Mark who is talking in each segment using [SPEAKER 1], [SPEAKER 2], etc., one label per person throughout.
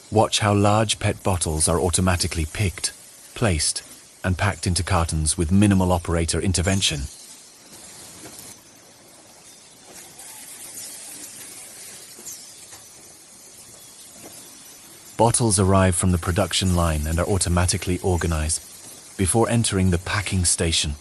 [SPEAKER 1] Watch how large PET bottles are automatically picked, placed, and packed into cartons with minimal operator intervention. Bottles arrive from the production line and are automatically organized before entering the packing station.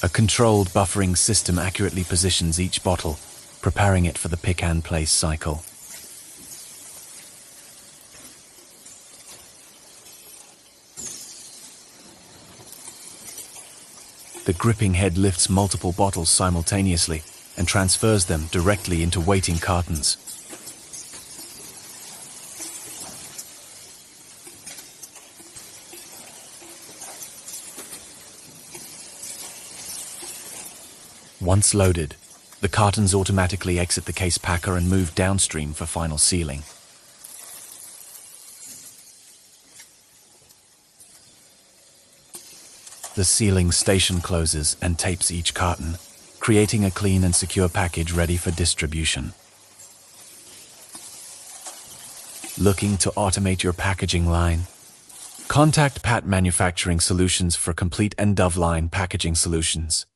[SPEAKER 1] A controlled buffering system accurately positions each bottle, preparing it for the pick and place cycle. The gripping head lifts multiple bottles simultaneously and transfers them directly into waiting cartons. Once loaded, the cartons automatically exit the case packer and move downstream for final sealing. The sealing station closes and tapes each carton, creating a clean and secure package ready for distribution. Looking to automate your packaging line? Contact Pat Manufacturing Solutions for complete end-of-line packaging solutions.